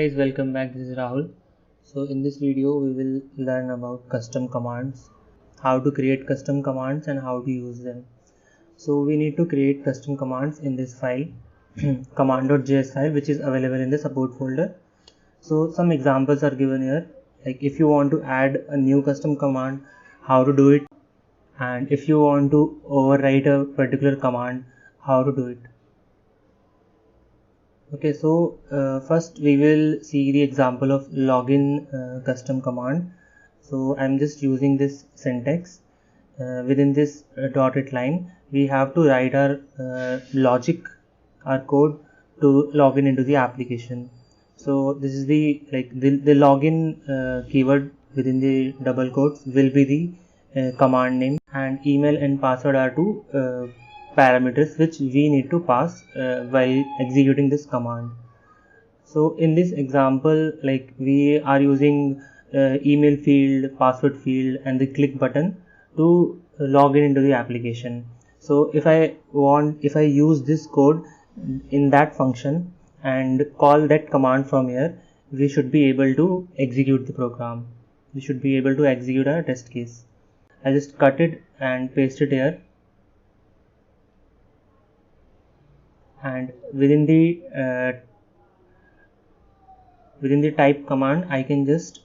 guys, welcome back. This is Rahul. So in this video we will learn about custom commands, how to create custom commands and how to use them. So we need to create custom commands in this file command.js file, which is available in the support folder. So some examples are given here, like if you want to add a new custom command, how to do it, and if you want to overwrite a particular command, how to do it. Okay, so first we will see the example of login custom command. So I'm just using this syntax. Within this dotted line, we have to write our logic, our code to log in into the application. So this is the login keyword within the double quotes will be the command name, and email and password are two parameters which we need to pass while executing this command. So in this example, like we are using email field, password field and the click button to log in into the application. So if I use this code in that function and call that command from here, we should be able to execute the program. We should be able to execute our test case. I'll just cut it and paste it here. And within the type command, I can just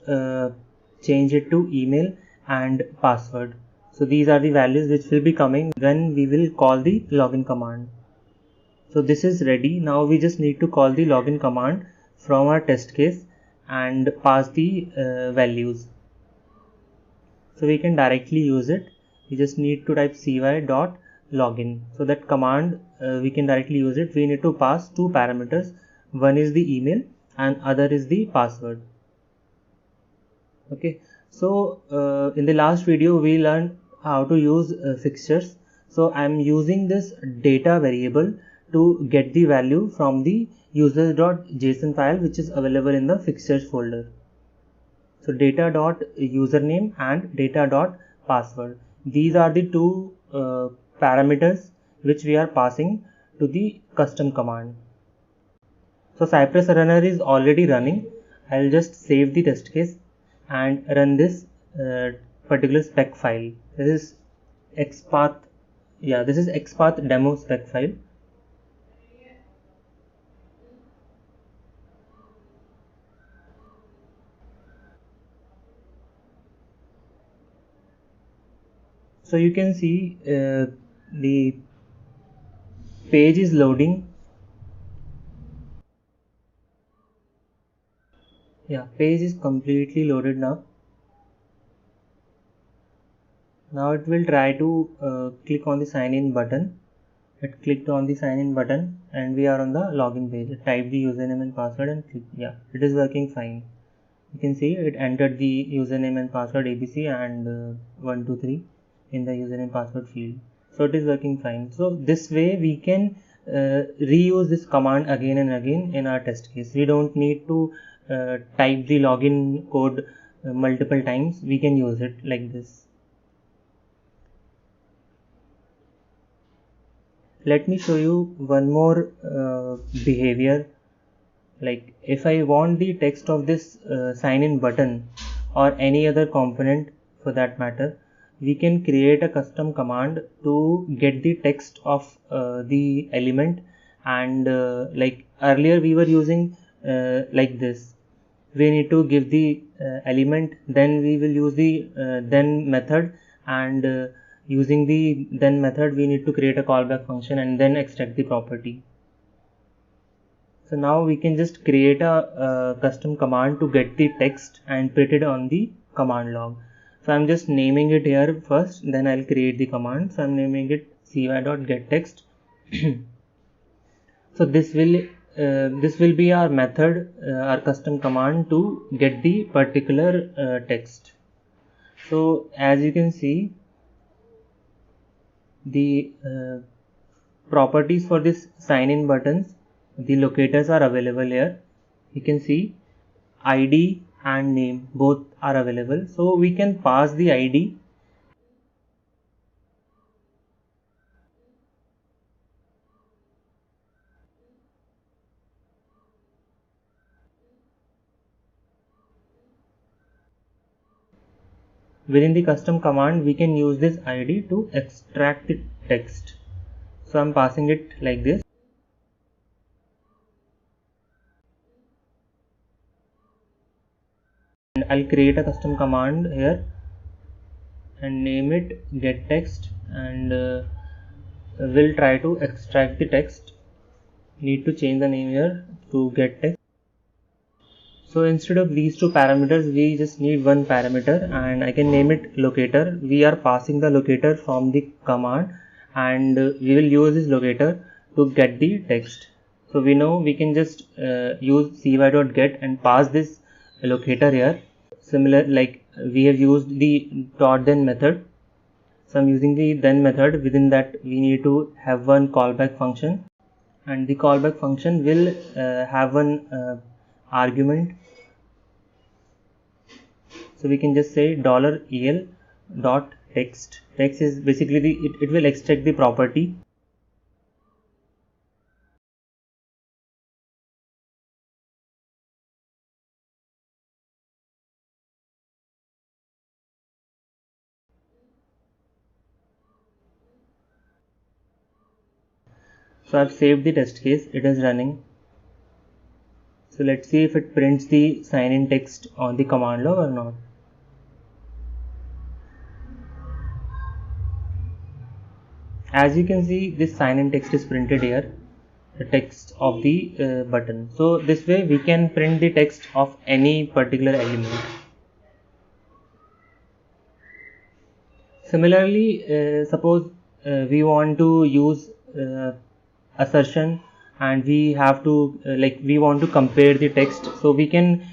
change it to email and password. So these are the values which will be coming when we will call the login command. So this is ready. Now we just need to call the login command from our test case and pass the values. So we can directly use it. We just need to type cy.login. So that command we can directly use it. We need to pass two parameters. One is the email and other is the password. Okay, so in the last video we learned how to use fixtures. So I'm using this data variable to get the value from the user.json file which is available in the fixtures folder. So data.username and data.password, these are the two parameters which we are passing to the custom command. So Cypress runner is already running. I'll just save the test case and run this particular spec file. This is xpath, this is xpath demo spec file. So you can see the page is loading. Page is completely loaded now. Now it will try to click on the sign in button. It clicked on the sign in button and we are on the login page. Type the username and password and click. It is working fine. You can see it entered the username and password ABC and 123 in the username password field. So it is working fine. So this way we can reuse this command again and again in our test case. We don't need to type the login code multiple times. We can use it like this. Let me show you one more behavior. Like if I want the text of this sign in button or any other component for that matter, we can create a custom command to get the text of the element, and like earlier we were using like this. We need to give the element, then we will use the then method, and using the then method we need to create a callback function and then extract the property. So now we can just create a custom command to get the text and print it on the command log. So I'm just naming it here first, then I'll create the command. So I'm naming it cy.getText. So this will be our method, our custom command to get the particular text. So as you can see, the properties for this sign in buttons, the locators are available here. You can see ID and name both are available. So we can pass the ID within the custom command we can use this id to extract the text. So I'm passing it like this. And I'll create a custom command here and name it getText, and we'll try to extract the text. Need to change the name here to getText. So instead of these two parameters, we just need one parameter, and I can name it locator. We are passing the locator from the command, and we will use this locator to get the text. So we know we can just use cy.get and pass this locator here. Similar, like we have used the .then method. So I'm using the then method. Within that we need to have one callback function, and the callback function will have one argument. So we can just say $el dot text. Text is basically it will extract the property. So I've saved the test case. It is running. So let's see if it prints the sign in text on the command log or not. As you can see, this sign in text is printed here, the text of the button. So this way we can print the text of any particular element. Similarly, suppose we want to use assertion, and we have to we want to compare the text. So we can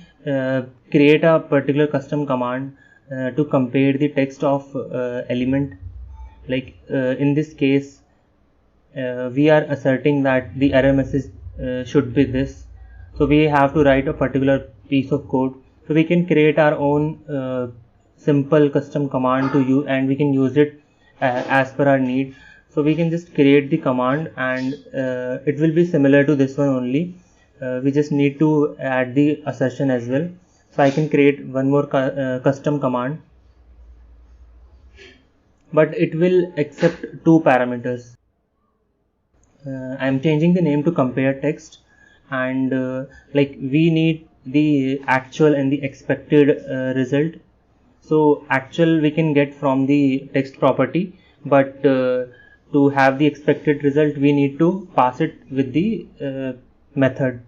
create a particular custom command to compare the text of element. In this case, we are asserting that the error message should be this. So we have to write a particular piece of code. So we can create our own simple custom command to use, and we can use it as per our need. So we can just create the command, and it will be similar to this one only. We just need to add the assertion as well. So I can create one more custom command, but it will accept two parameters. I am changing the name to compare text, and we need the actual and the expected result. So actual we can get from the text property, but to have the expected result we need to pass it with the method.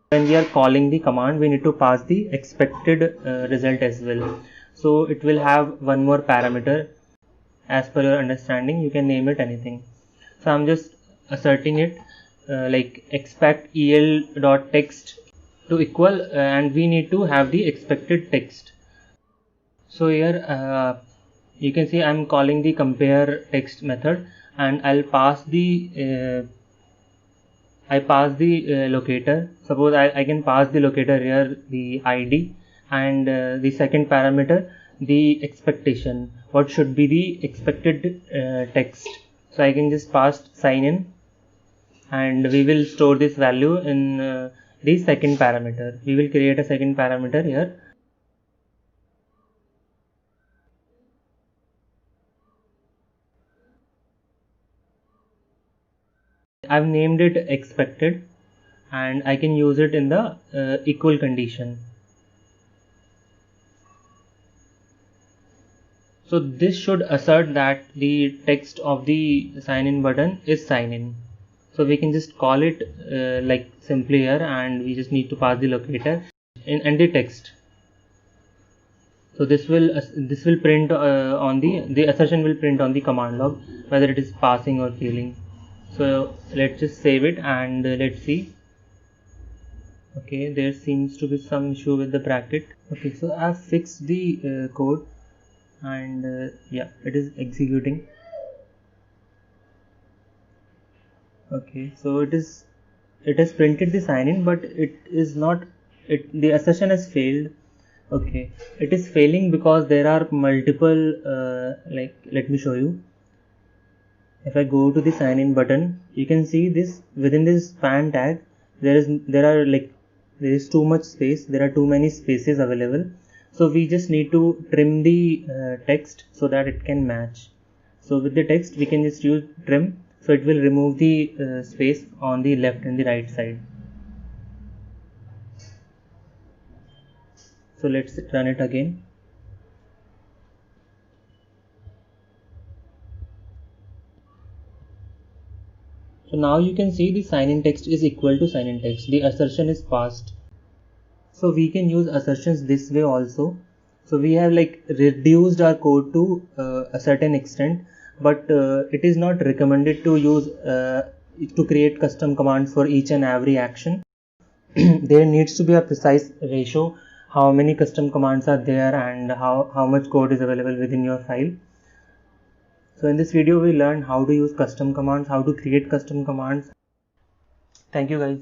When we are calling the command, we need to pass the expected result as well. So it will have one more parameter. As per your understanding, you can name it anything. So I'm just asserting it expect el.text to equal, and we need to have the expected text. So here you can see I'm calling the compare text method, and I'll pass the locator. Suppose I can pass the locator here, the id, and the second parameter, the expectation, what should be the expected text. So I can just pass sign in, and we will store this value in the second parameter. We will create a second parameter here. I've named it expected, and I can use it in the equal condition. So this should assert that the text of the sign in button is sign in. So we can just call it simply here, and we just need to pass the locator and the text. So this will print on the assertion will print on the command log whether it is passing or failing. So let's just save it, and let's see. Okay, there seems to be some issue with the bracket. Okay, so I've fixed the code, and yeah, it is executing. Okay, so it has printed the sign in, but it is not, the assertion has failed. Okay, it is failing because there are multiple let me show you. If I go to the sign in button, you can see this, within this span tag there is too much space, there are too many spaces available. So we just need to trim the text so that it can match. So with the text we can just use trim, so it will remove the space on the left and the right side. So let's run it again. So now you can see the sign-in text is equal to sign-in text. The assertion is passed. So we can use assertions this way also. So we have like reduced our code to a certain extent, but it is not recommended to use to create custom commands for each and every action. There needs to be a precise ratio, how many custom commands are there and how much code is available within your file. So in this video we learned how to use custom commands, how to create custom commands. Thank you guys.